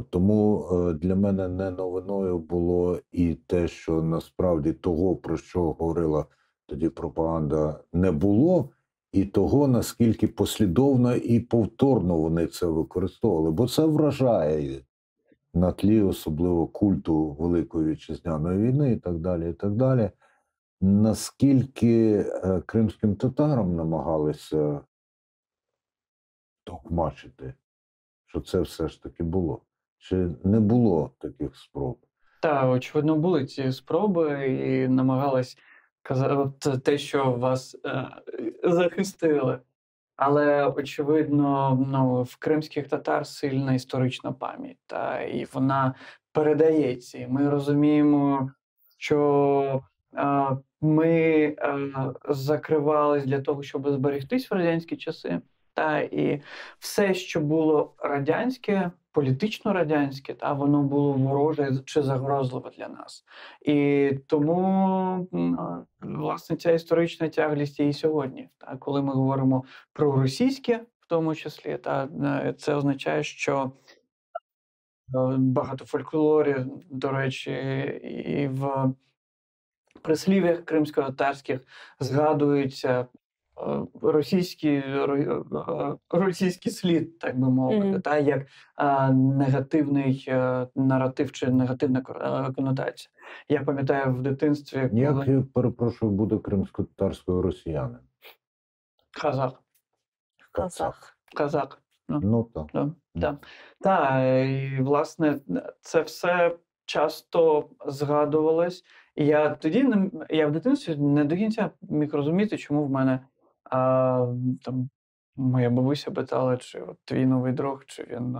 Тому для мене не новиною було і те, що насправді того, про що говорила тоді пропаганда, не було, і того, наскільки послідовно і повторно вони це використовували. Бо це вражає на тлі особливо культу Великої Вітчизняної війни і так далі, і так далі. Наскільки кримським татарам намагалися токмачити, що це все ж таки було? Чи не було таких спроб? Та, очевидно, були ці спроби і намагались казати те, що вас захистили. Але, очевидно, в кримських татар сильна історична пам'ять, і вона передається. І ми розуміємо, що ми закривались для того, щоб зберегтись в радянські часи. І все, що було радянське, політично радянське, воно було вороже чи загрозливе для нас. І тому, власне, ця історична тяглість є і сьогодні. Коли ми говоримо про російське, в тому числі, це означає, що багато фольклорі, до речі, і в прислів'ях кримсько-татарських згадуються російський слід, так би мовити, як негативний наратив чи негативна конотація. Я пам'ятаю в дитинстві, Як, я перепрошую, буде кримсько-татарською росіянин? Казах. Казах. Ну, так. І, власне, це все часто згадувалось. І я в дитинстві не до кінця міг розуміти, чому в мене там моя бабуся питала, чи от твій новий друг, чи він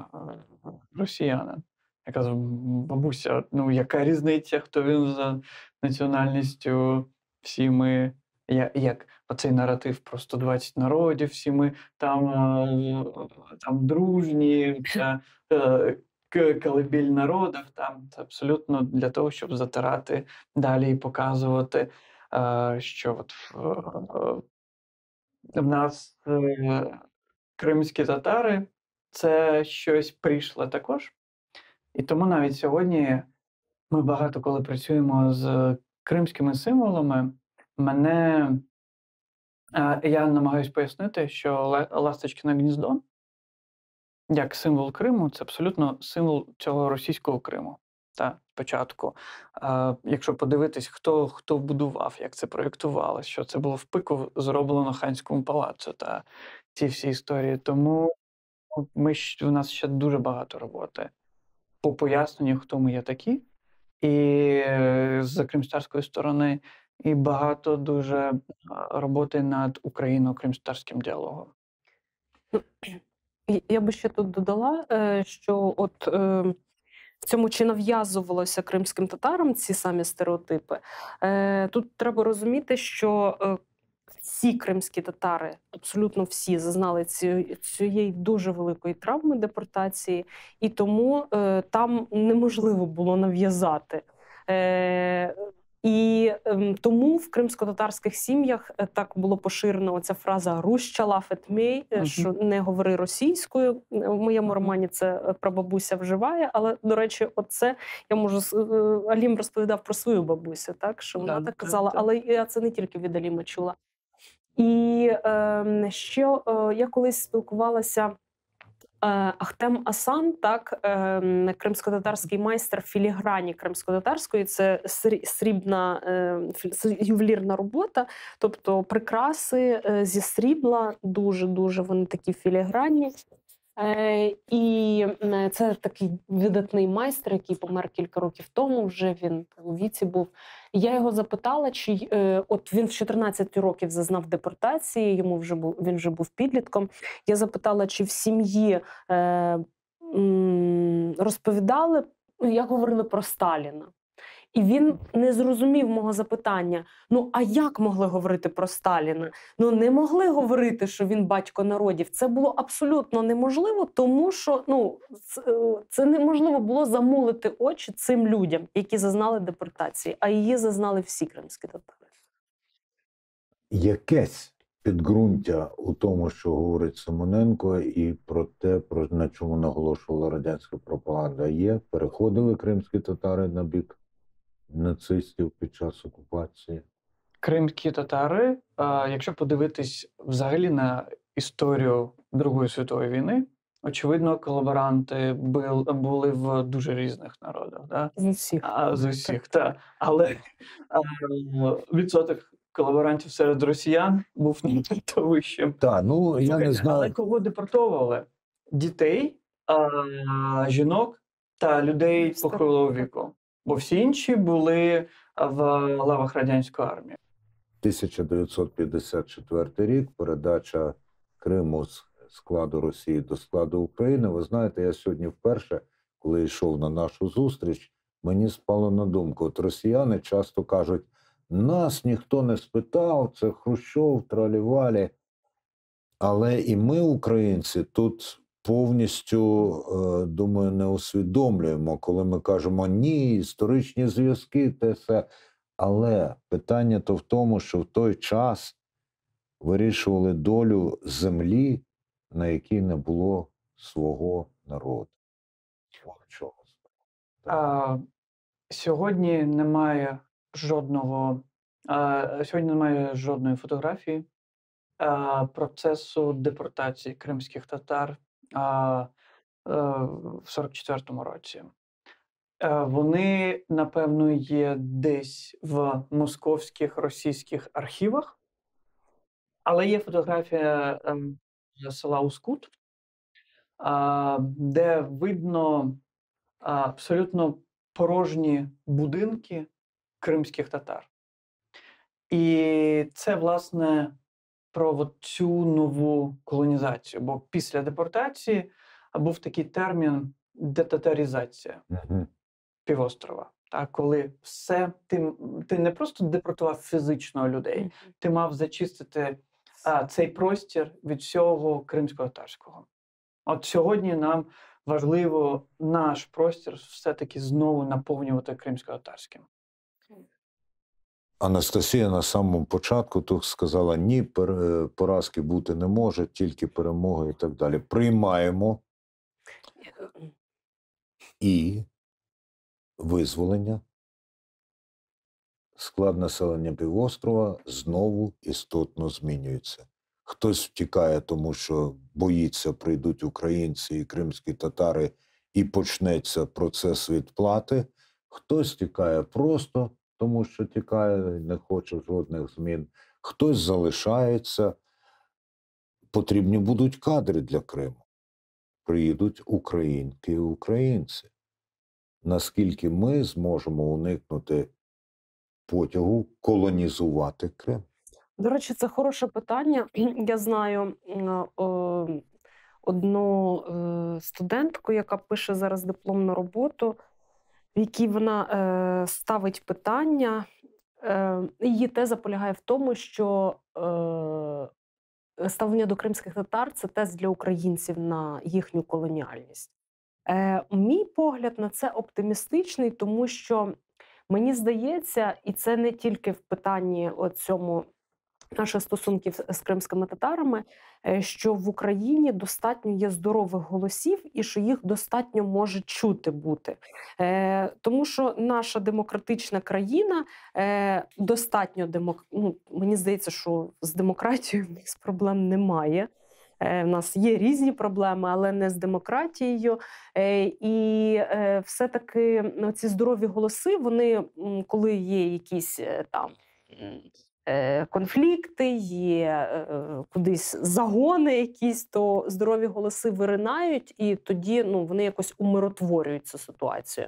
росіянин. Я казав, бабуся, яка різниця, хто він за національністю, всі ми, як оцей наратив про 120 народів, всі ми там дружні, колыбіль народів, це абсолютно для того, щоб затирати далі і показувати, що от в нас кримські татари – це щось прийшле також. І тому навіть сьогодні ми багато коли працюємо з кримськими символами, я намагаюсь пояснити, що Ласточкине гніздо, як символ Криму, це абсолютно символ цього російського Криму. Спочатку. Якщо подивитись, хто будував, як це проєктувалося, що це було в пику зроблено Ханському палацу та ці всі історії. Тому у нас ще дуже багато роботи по поясненню, хто ми є такі, і з кримськотатарської сторони, і багато дуже роботи над україно-кримськотатарським діалогом. Я би ще тут додала, що от в цьому чи нав'язувалося кримським татарам ці самі стереотипи. Тут треба розуміти, що всі кримські татари, абсолютно всі, зазнали цієї дуже великої травми депортації, і тому там неможливо було нав'язати. І тому в кримсько-татарських сім'ях так було поширено оця фраза «рущала фетмей», що не говори російською. В моєму романі це прабабуся вживає, але, до речі, оце я можу... Алім розповідав про свою бабусю, так, що вона так казала, але я це не тільки від Аліма чула. І ще я колись спілкувалася Ахтем Асан, так, кримсько-татарський майстер філіграні кримсько-татарської, це срібна ювелірна робота, тобто прикраси зі срібла, дуже-дуже вони такі філігранні. І це такий видатний майстер, який помер кілька років тому, вже він у віці був. Я його запитала, чи от він в 14 років зазнав депортації, він вже був підлітком. Я запитала, чи в сім'ї розповідали, як говорили про Сталіна. І він не зрозумів мого запитання. А як могли говорити про Сталіна? Не могли говорити, що він батько народів. Це було абсолютно неможливо, тому що це неможливо було замулити очі цим людям, які зазнали депортації, а її зазнали всі кримські татари. Якесь підґрунтя у тому, що говорить Симоненко, і про те, на чому наголошувала радянська пропаганда, є? Переходили кримські татари на бік нацистів під час окупації? Кримські татари, якщо подивитись взагалі на історію Другої світової війни, Очевидно, колаборанти були в дуже різних народах. Да? З усіх. З усіх, так. Але відсоток колаборантів серед росіян був набагато вищим. Так, ну я не Але знаю. кого депортовували? Дітей, жінок та людей похилого віку. Бо всі інші були в лавах радянської армії. 1954 рік, передача Криму з складу Росії до складу України. Ви знаєте, я сьогодні вперше, коли йшов на нашу зустріч, мені спало на думку, от росіяни часто кажуть, нас ніхто не спитав, це Хрущов, тралівалі. Але і ми, українці, тут повністю, думаю, не усвідомлюємо, коли ми кажемо, ні, історичні зв'язки, те все. Але питання то в тому, що в той час вирішували долю землі, на якій не було свого народу. Сьогодні немає жодної фотографії процесу депортації кримських татар в 44-му році. Вони, напевно, є десь в московських, російських архівах, але є фотографія села Ускут, де видно абсолютно порожні будинки кримських татар. І це, власне, про цю нову колонізацію. Бо після депортації був такий термін детатаризація півострова. Коли все, ти не просто депортував фізично людей, ти мав зачистити цей простір від всього кримсько-татарського. От сьогодні нам важливо наш простір все-таки знову наповнювати кримсько-татарським. Анастасія на самому початку тут сказала, ні, поразки бути не може, тільки перемога і так далі. Приймаємо і визволення. Склад населення півострова знову істотно змінюється. Хтось втікає, тому що боїться, прийдуть українці і кримські татари, і почнеться процес відплати. Хтось тікає просто, тому що тікає, не хоче жодних змін. Хтось залишається. Потрібні будуть кадри для Криму. Приїдуть українки і українці. Наскільки ми зможемо уникнути потягу колонізувати Крим? До речі, це хороше питання. Я знаю одну студентку, яка пише зараз дипломну роботу, в якій вона ставить питання. Її теза полягає в тому, що ставлення до кримських татар – це тест для українців на їхню колоніальність. Мій погляд на це оптимістичний, тому що мені здається, і це не тільки в питанні цьому наших стосунків з кримськими татарами, що в Україні достатньо є здорових голосів і що їх достатньо може чути бути. Тому що наша демократична країна достатньо мені здається, що з демократією в нас проблем немає. В нас є різні проблеми, але не з демократією. І все-таки ці здорові голоси, вони, коли є якісь там конфлікти, є кудись загони якісь, то здорові голоси виринають, і тоді вони якось умиротворюють цю ситуацію.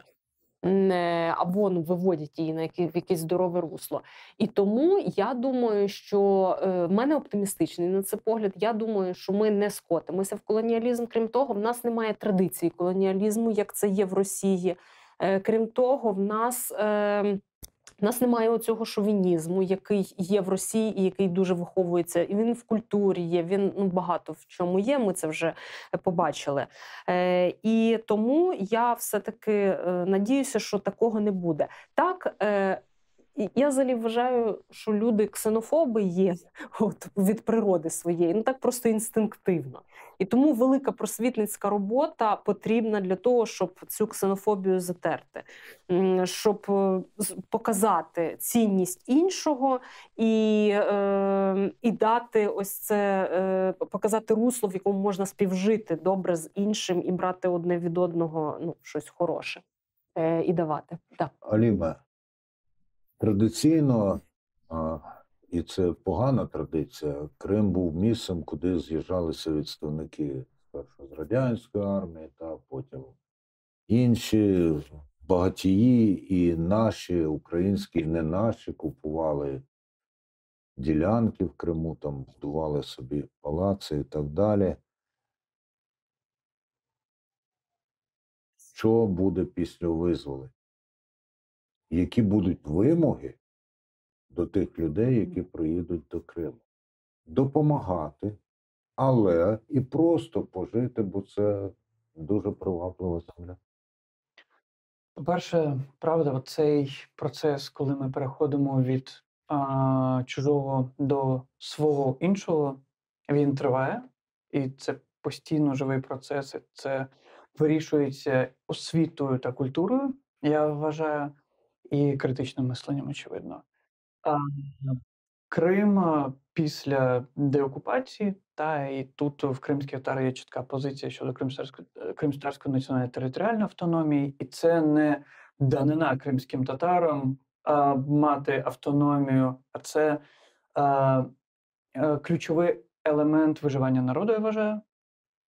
Або виводять її в якесь здорове русло. І тому я думаю, що в мене оптимістичний на це погляд. Я думаю, що ми не скотимося в колоніалізм. Крім того, в нас немає традиції колоніалізму, як це є в Росії. Крім того, в нас немає оцього шовінізму, який є в Росії і який дуже виховується. І він в культурі є, він багато в чому є, ми це вже побачили. І тому я все-таки надіюся, що такого не буде. Так, І я взагалі вважаю, що люди ксенофоби є от, від природи своєї, ну так просто інстинктивно. І тому велика просвітницька робота потрібна для того, щоб цю ксенофобію затерти, щоб показати цінність іншого і дати ось це, показати русло, в якому можна співжити добре з іншим і брати одне від одного, ну, щось хороше і давати. Так. Аліме, традиційно, і це погана традиція, Крим був місцем, куди з'їжджалися відставники спершу з радянської армії, та потім інші багатії і наші, українські, і не наші, купували ділянки в Криму, там будували собі палаци і так далі. Що буде після визволення? Які будуть вимоги до тих людей, які приїдуть до Криму? Допомагати, але і просто пожити, бо це дуже приваблива земля. По-перше, правда, цей процес, коли ми переходимо від чужого до свого іншого, він триває, і це постійно живий процес, і це вирішується освітою та культурою, я вважаю, і критичним мисленням, очевидно. Крим після деокупації, та і тут в кримських татар є чітка позиція щодо кримсько-татарської національної територіальної автономії, і це не данина кримським татарам мати автономію, а це ключовий елемент виживання народу, я вважаю,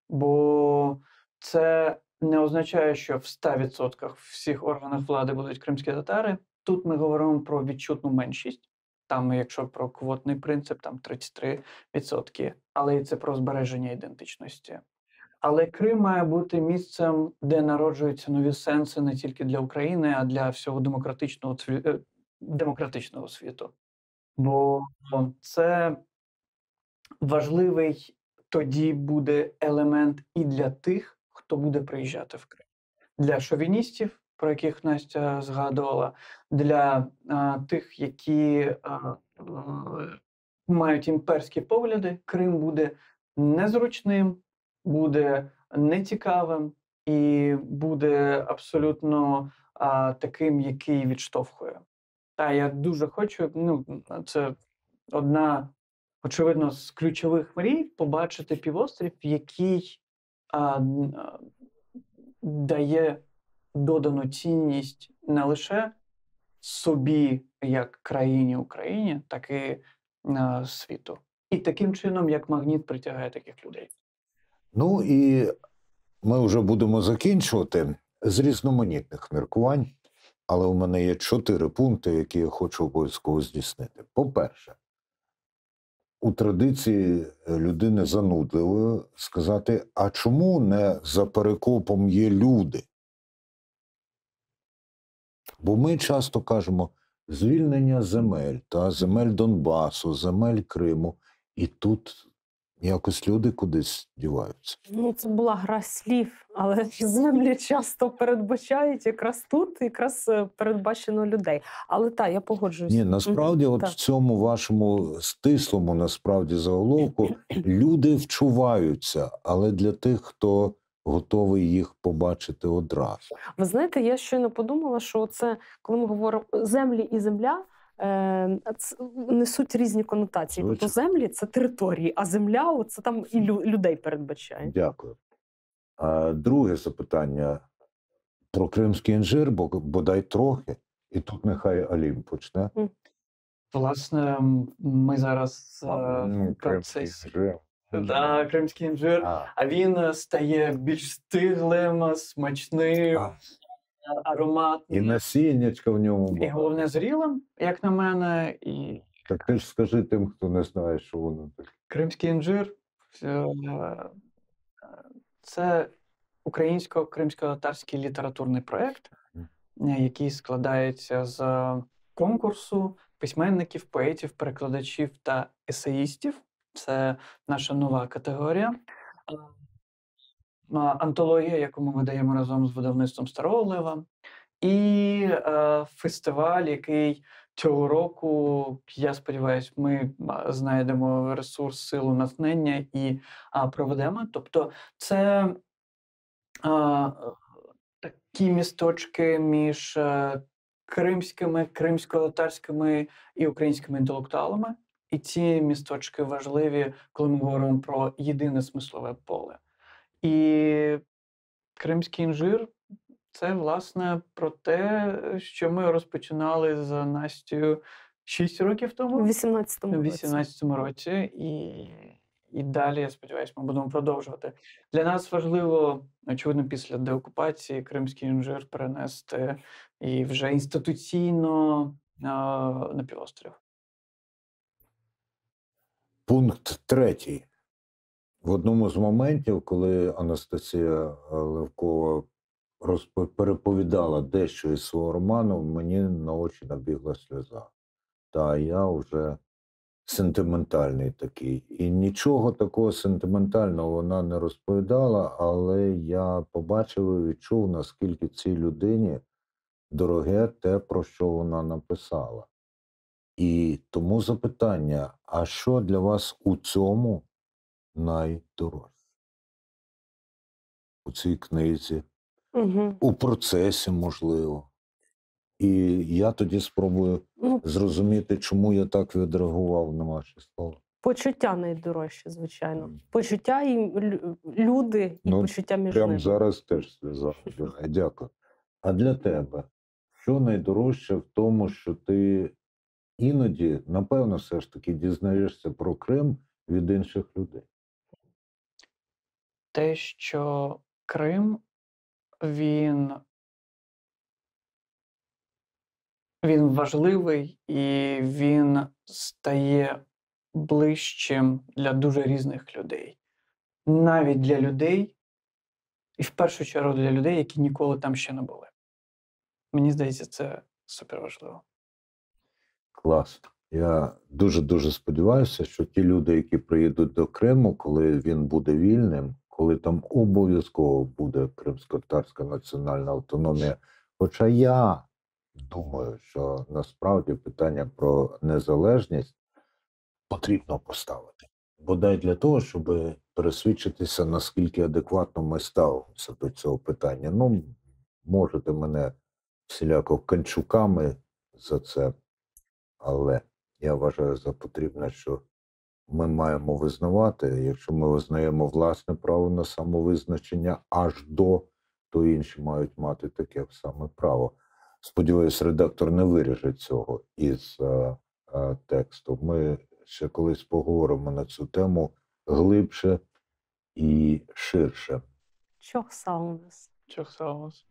бо це не означає, що в 100% всіх органах влади будуть кримські татари. Тут ми говоримо про відчутну меншість. Там, якщо про квотний принцип, там 33%, але і це про збереження ідентичності. Але Крим має бути місцем, де народжуються нові сенси не тільки для України, а для всього демократичного світу. Бо це важливий тоді буде елемент і для тих, хто буде приїжджати в Крим. Для шовіністів, про яких Настя згадувала, для тих, які мають імперські погляди, Крим буде незручним, буде нецікавим і буде абсолютно таким, який відштовхує. Та я дуже хочу, це одна, очевидно, з ключових мрій побачити півострів, який дає додану цінність не лише собі, як країні Україні, так і світу. І таким чином, як магніт, притягає таких людей. Ну і ми вже будемо закінчувати з різноманітних міркувань, але у мене є 4 пункти, які я хочу обов'язково здійснити. По-перше, у традиції людини занудливої сказати, а чому не за перекопом є люди? Бо ми часто кажемо звільнення земель, земель Донбасу, земель Криму, і тут якось люди кудись діваються. Ну, це була гра слів, але землі часто передбачають якраз тут, якраз передбачено людей. Але так, я погоджуюся. Ні, насправді, от в цьому вашому стислому, насправді, заголовку люди вчуваються, але для тих, хто готовий їх побачити одразу. Ви знаєте, я щойно подумала, що це, коли ми говоримо землі і земля, несуть різні конотації. Тобто землі – це території, а земля – це там і людей передбачає. Дякую. Друге запитання про кримський інжир, бодай трохи, і тут нехай Алім почне. Власне, ми зараз в процесі. Так, кримський інжир, а він стає більш стиглим, смачним, ароматним. І насіннячка в ньому багато. І головне зрілим, як на мене. І... Так ти ж скажи тим, хто не знає, що воно таке. Кримський інжир – це українсько-кримсько-татарський літературний проєкт, який складається з конкурсу письменників, поетів, перекладачів та есеїстів. Це наша нова категорія. Антологія, яку ми видаємо разом з видавництвом Старого Лева. І фестиваль, який цього року, я сподіваюся, ми знайдемо ресурс, силу, натхнення і проведемо. Тобто це такі місточки між кримськими, кримсько-татарськими і українськими інтелектуалами. І ці місточки важливі, коли ми говоримо про єдине смислове поле. І кримський інжир – це, власне, про те, що ми розпочинали з Настею 6 років тому. У 18-му У році. 18-му році. І далі, я сподіваюся, ми будемо продовжувати. Для нас важливо, очевидно, після деокупації кримський інжир перенести і вже інституційно на півострів. Пункт 3. В одному з моментів, коли Анастасія Левкова переповідала дещо із свого роману, мені на очі набігла сльоза. Та я вже сентиментальний такий. І нічого такого сентиментального вона не розповідала, але я побачив і відчув, наскільки цій людині дороге те, про що вона написала. І тому запитання, а що для вас у цьому найдорожче? У цій книзі, Угу. у процесі, можливо. І я тоді спробую Ну, зрозуміти, чому я так відреагував на ваші слова. почуття найдорожче, звичайно. Почуття і люди, і Ну, почуття між Прямо ними. зараз теж сльоза. Дякую. А для тебе, що найдорожче в тому, що ти іноді, напевно, все ж таки дізнаєшся про Крим від інших людей? Те, що Крим, він важливий і він стає ближчим для дуже різних людей. Навіть для людей, і в першу чергу для людей, які ніколи там ще не були. Мені здається, це суперважливо. Клас. Я дуже-дуже сподіваюся, що ті люди, які приїдуть до Криму, коли він буде вільним, коли там обов'язково буде кримсько-татарська національна автономія. Хоча я думаю, що насправді питання про незалежність потрібно поставити. Бодай для того, щоб пересвідчитися, наскільки адекватно ми ставимося до цього питання. Ну, можете мене всіляко канчуками за це, але я вважаю за потрібне, що ми маємо визнавати, якщо ми визнаємо власне право на самовизначення аж до, то інші мають мати таке саме право. Сподіваюсь, редактор не виріже цього із тексту. Ми ще колись поговоримо на цю тему глибше і ширше. Чох саунес. Чохсаус.